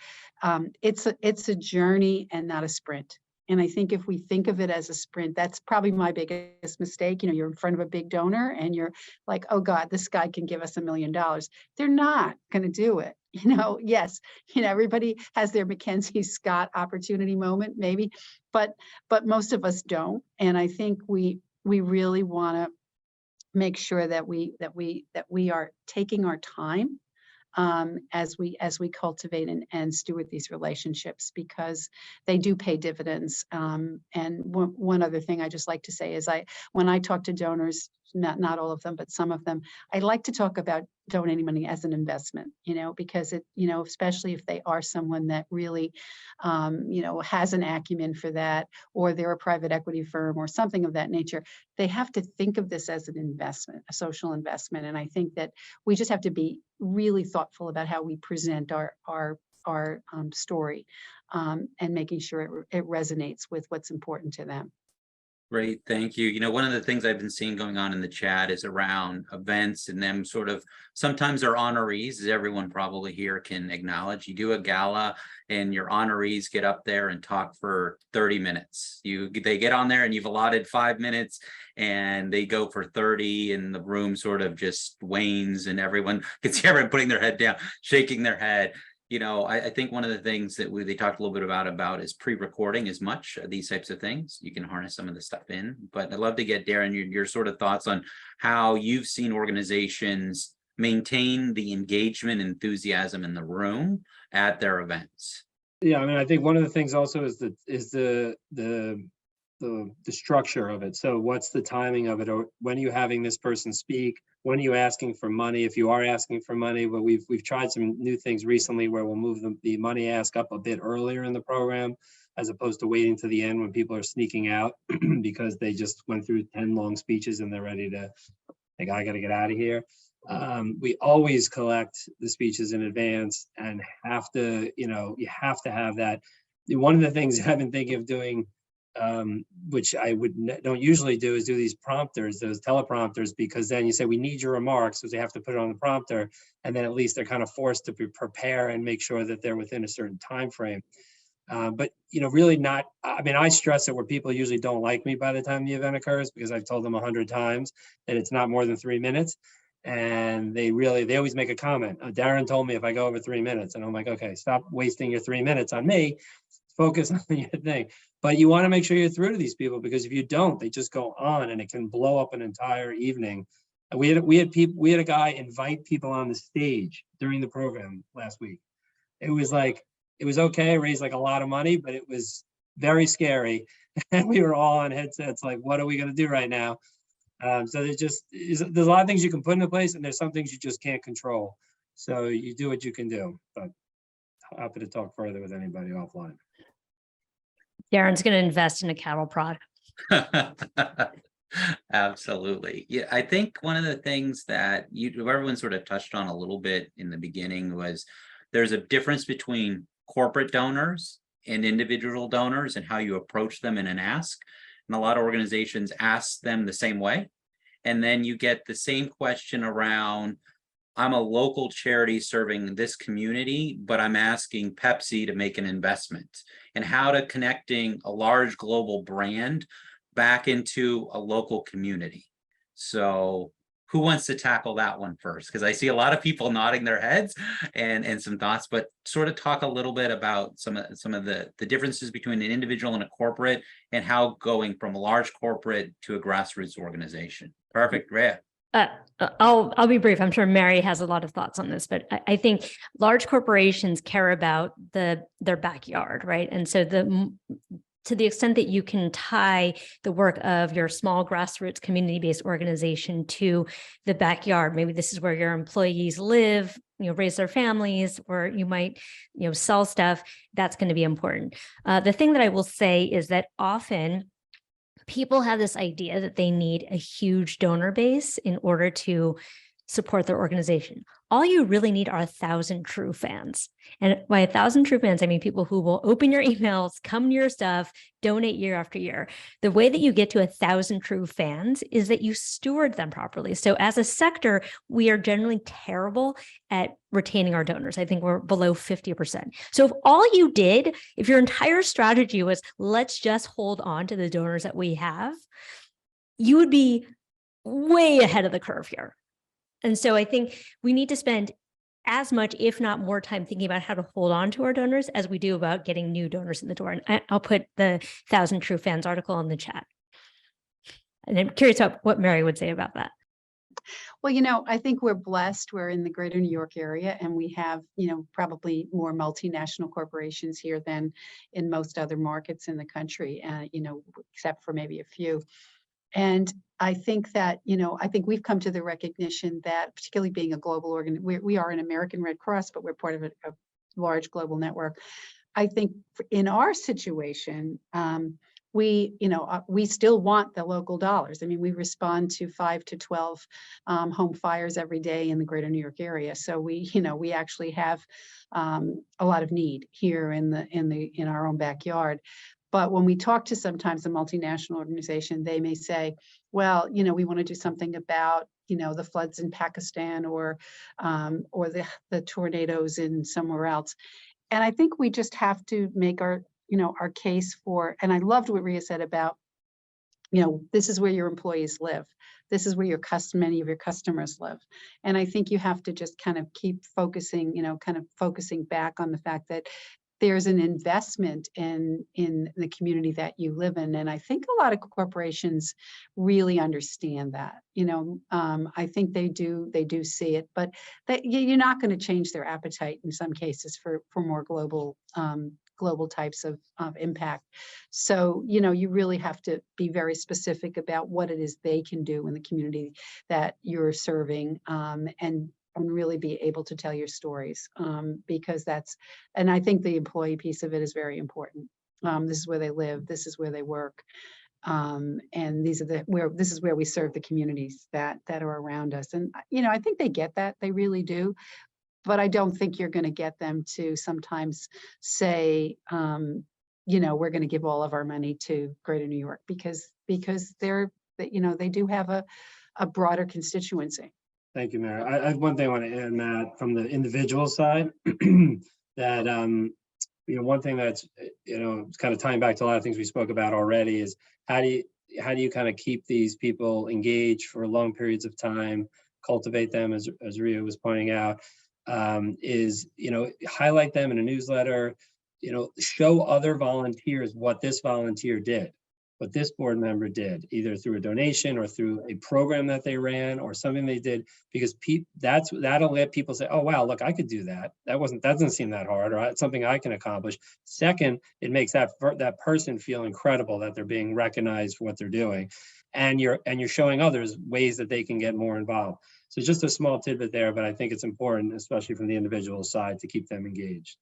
It's a journey and not a sprint. And I think if we think of it as a sprint, that's probably my biggest mistake. You're in front of a big donor and you're like, oh God, this guy can give us $1 million. They're not going to do it. Yes, everybody has their Mackenzie Scott opportunity moment, maybe, but most of us don't. And I think we really want to make sure that we are taking our time as we cultivate and steward these relationships, because they do pay dividends. And one other thing I just like to say is, when I talk to donors, not all of them, but some of them, I like to talk about donating money as an investment, because it, especially if they are someone that really, has an acumen for that, or they're a private equity firm or something of that nature, they have to think of this as an investment, a social investment. And I think that we just have to be really thoughtful about how we present our story, and making sure it resonates with what's important to them. Great, thank you. One of the things I've been seeing going on in the chat is around events, and them sort of, sometimes they're honorees, as everyone probably here can acknowledge. You do a gala and your honorees get up there and talk for 30 minutes. They get on there and you've allotted 5 minutes and they go for 30, and the room sort of just wanes, and everyone can see everyone putting their head down, shaking their head. You know, I think one of the things that they talked a little bit about is pre-recording as much of these types of things. You can harness some of the stuff in, but I'd love to get Darren, your sort of thoughts on how you've seen organizations maintain the engagement and enthusiasm in the room at their events. Yeah, I mean, I think one of the things also is the structure of it. So what's the timing of it? Or when are you having this person speak? When are you asking for money? If you are asking for money, but we've tried some new things recently where we'll move the money ask up a bit earlier in the program, as opposed to waiting to the end when people are sneaking out because they just went through 10 long speeches and they're ready to, like, I got to get out of here. We always collect the speeches in advance and have to, you have to have that. One of the things I've been thinking of doing, which I don't usually do, is do these prompters, those teleprompters, because then you say, we need your remarks, so they have to put it on the prompter, and then at least they're kind of forced to prepare and make sure that they're within a certain time frame. But really not. I mean, I stress it where people usually don't like me by the time the event occurs, because I've told them 100 times that it's not more than 3 minutes, and they always make a comment. Darren told me if I go over 3 minutes, and I'm like, okay, stop wasting your 3 minutes on me. Focus on your thing. But you want to make sure you're through to these people, because if you don't, they just go on and it can blow up an entire evening. We had a guy invite people on the stage during the program last week. It was okay, raised like a lot of money, but it was very scary. And we were all on headsets like, what are we going to do right now? So there's a lot of things you can put into place, and there's some things you just can't control. So you do what you can do, but happy to talk further with anybody offline. Darren's going to invest in a cattle prod. Absolutely. Yeah, I think one of the things that everyone sort of touched on a little bit in the beginning was there's a difference between corporate donors and individual donors and how you approach them in an ask. And a lot of organizations ask them the same way. And then you get the same question around, I'm a local charity serving this community, but I'm asking Pepsi to make an investment, and how to connecting a large global brand back into a local community. So who wants to tackle that one first? Because I see a lot of people nodding their heads and some thoughts, but sort of talk a little bit about some of the differences between an individual and a corporate, and how going from a large corporate to a grassroots organization. Perfect, Rhea. I'll be brief. I'm sure Mary has a lot of thoughts on this, but I think large corporations care about their backyard, right? And so to the extent that you can tie the work of your small grassroots community-based organization to the backyard, maybe this is where your employees live, raise their families, or you might, sell stuff, that's going to be important. The thing that I will say is that often people have this idea that they need a huge donor base in order to support their organization. All you really need are 1,000 true fans. And by 1,000 true fans, I mean people who will open your emails, come to your stuff, donate year after year. The way that you get to 1,000 true fans is that you steward them properly. So as a sector, we are generally terrible at retaining our donors. I think we're below 50%. So if your entire strategy was, let's just hold on to the donors that we have, you would be way ahead of the curve here. And so I think we need to spend as much, if not more time, thinking about how to hold on to our donors as we do about getting new donors in the door. And I'll put the 1,000 True Fans article in the chat. And I'm curious about what Mary would say about that. Well, I think we're blessed. We're in the greater New York area, and we have, probably more multinational corporations here than in most other markets in the country, except for maybe a few. And I think that, I think we've come to the recognition that, particularly being a global we are an American Red Cross, but we're part of a large global network. I think in our situation, we still want the local dollars. I mean, we respond to 5 to 12 home fires every day in the greater New York area. So we actually have a lot of need here in our own backyard. But when we talk to sometimes a multinational organization, they may say, well, we want to do something about, the floods in Pakistan or the tornadoes in somewhere else. And I think we just have to make our case for, and I loved what Rhea said about, this is where your employees live. This is where many of your customers live. And I think you have to just kind of keep focusing, focusing back on the fact that there's an investment in the community that you live in. And I think a lot of corporations really understand that. I think they do see it, but that you're not going to change their appetite in some cases for more global types of impact. So, you really have to be very specific about what it is they can do in the community that you're serving, and really be able to tell your stories, because and I think the employee piece of it is very important. This is where they live, this is where they work, and this is where we serve the communities that are around us. And I think they get that, they really do. But I don't think you're going to get them to sometimes say, we're going to give all of our money to Greater New York, because they do have a broader constituency. Thank you, Mary. I have one thing I want to add, Matt, from the individual side, that one thing that's kind of tying back to a lot of things we spoke about already is how do you kind of keep these people engaged for long periods of time, cultivate them, as Rhea was pointing out, is highlight them in a newsletter, show other volunteers what this volunteer did, what this board member did, either through a donation or through a program that they ran or something they did, because that'll let people say, oh wow, look, I could do that. That doesn't seem that hard, or it's something I can accomplish. Second, it makes that person feel incredible that they're being recognized for what they're doing, and you're showing others ways that they can get more involved. So just a small tidbit there, but I think it's important, especially from the individual side, to keep them engaged.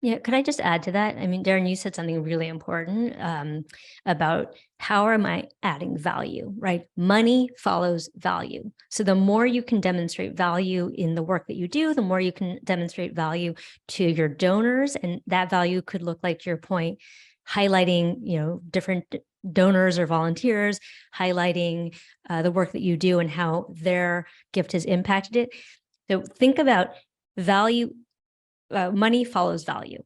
Yeah, could I just add to that? I mean, Darren, you said something really important about how am I adding value, right? Money follows value. So the more you can demonstrate value in the work that you do, the more you can demonstrate value to your donors. And that value could look like, to your point, highlighting, different donors or volunteers, highlighting the work that you do and how their gift has impacted it. So think about value. Money follows value.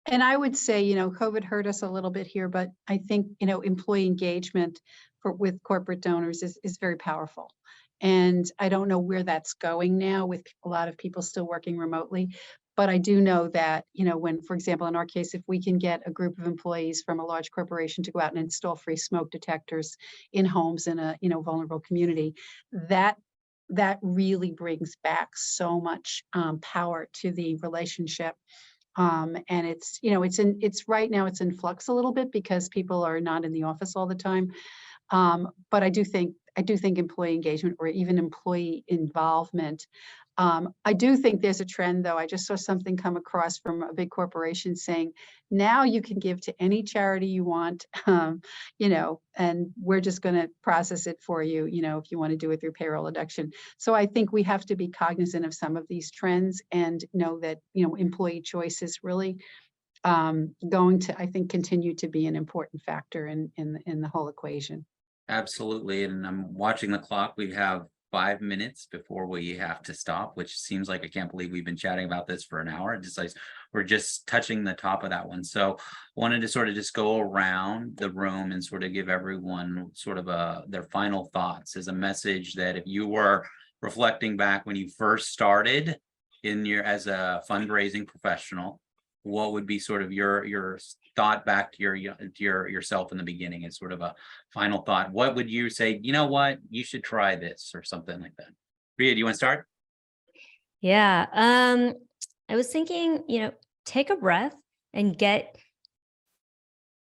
And I would say, COVID hurt us a little bit here, but I think, employee engagement with corporate donors is very powerful. And I don't know where that's going now with a lot of people still working remotely. But I do know that, when, for example, in our case, if we can get a group of employees from a large corporation to go out and install free smoke detectors in homes in a, vulnerable community, that really brings back so much power to the relationship. And it's right now it's in flux a little bit because people are not in the office all the time. But I do think employee engagement or even employee involvement. I do think there's a trend, though. I just saw something come across from a big corporation saying, now you can give to any charity you want, and we're just going to process it for you, if you want to do it through payroll deduction. So I think we have to be cognizant of some of these trends and know that, employee choice is really going to, I think, continue to be an important factor in the whole equation. Absolutely. And I'm watching the clock. We have 5 minutes before we have to stop, which seems like I can't believe we've been chatting about this for an hour. We're just touching the top of that one. So I wanted to sort of just go around the room and sort of give everyone sort of their final thoughts as a message that if you were reflecting back when you first started as a fundraising professional, what would be sort of your thought back to yourself in the beginning as sort of a final thought? What would you say, you know what, you should try this or something like that? Rhea, do you want to start? Yeah. I was thinking, take a breath and get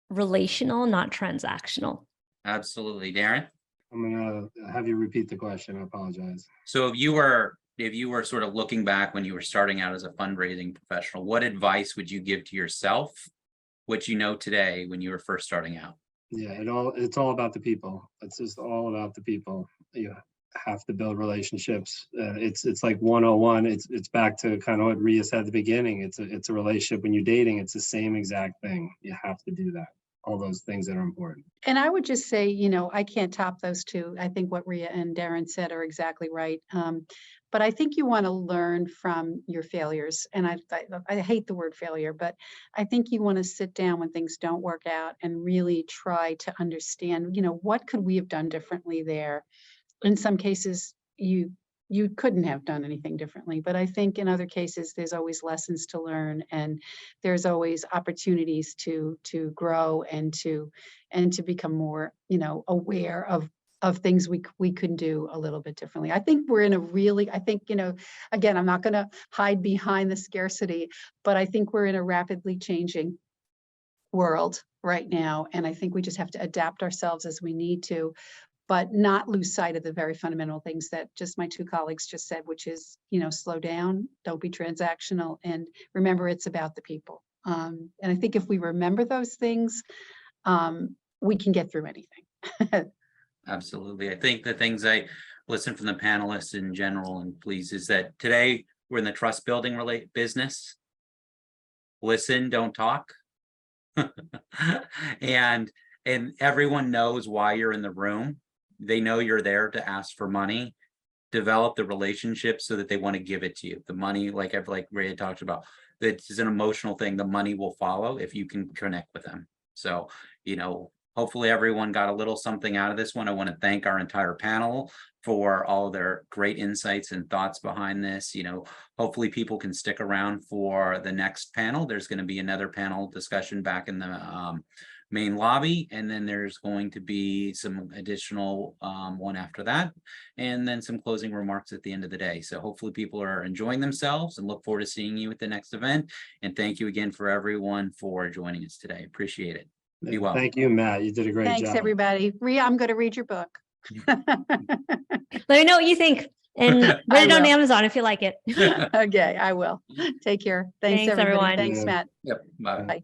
relational, not transactional. Absolutely. Darren? I'm going to have you repeat the question. I apologize. So if you were sort of looking back when you were starting out as a fundraising professional, what advice would you give to yourself, what you know today when you were first starting out? Yeah, it's all about the people. It's just all about the people. You have to build relationships. It's like 101. It's back to kind of what Rhea said at the beginning. It's a relationship when you're dating. It's the same exact thing. You have to do that all those things that are important. And I would just say, you know, I can't top those two. I think what Rhea and Darren said are exactly right. But I think you want to learn from your failures. And I hate the word failure, but I think you want to sit down when things don't work out and really try to understand, you know, what could we have done differently there? In some cases, you couldn't have done anything differently, but I think in other cases, there's always lessons to learn, and there's always opportunities to grow and to become more, you know, aware of things we could do a little bit differently. I think we're in a really, I think, you know, again, I'm not going to hide behind the scarcity, but I think we're in a rapidly changing world right now, and I think we just have to adapt ourselves as we need to, but not lose sight of the very fundamental things that just my two colleagues just said, which is, you know, slow down, don't be transactional, and remember it's about the people. And I think if we remember those things, we can get through anything. Absolutely. I think the things I listen from the panelists in general, and please, is that today we're in the trust building business. Listen, don't talk. and everyone knows why you're in the room. They know you're there to ask for money. Develop the relationship so that they want to give it to you. The money, like Rhea talked about, it's an emotional thing. The money will follow if you can connect with them. So, you know, hopefully everyone got a little something out of this one. I want to thank our entire panel for all their great insights and thoughts behind this. You know, hopefully people can stick around for the next panel. There's going to be another panel discussion back in the main lobby, and then there's going to be some additional one after that, and then some closing remarks at the end of the day. So hopefully people are enjoying themselves, and look forward to seeing you at the next event. And thank you again for everyone for joining us today. Appreciate it. Be well. Thank you, Matt. You did a great job. Thanks, everybody. Rhea, I'm going to read your book. Let me know what you think, and read it on will. Amazon if you like it. Okay, I will. Take care. Thanks, everybody. everyone. Thanks, Matt. Yep. Bye. Bye.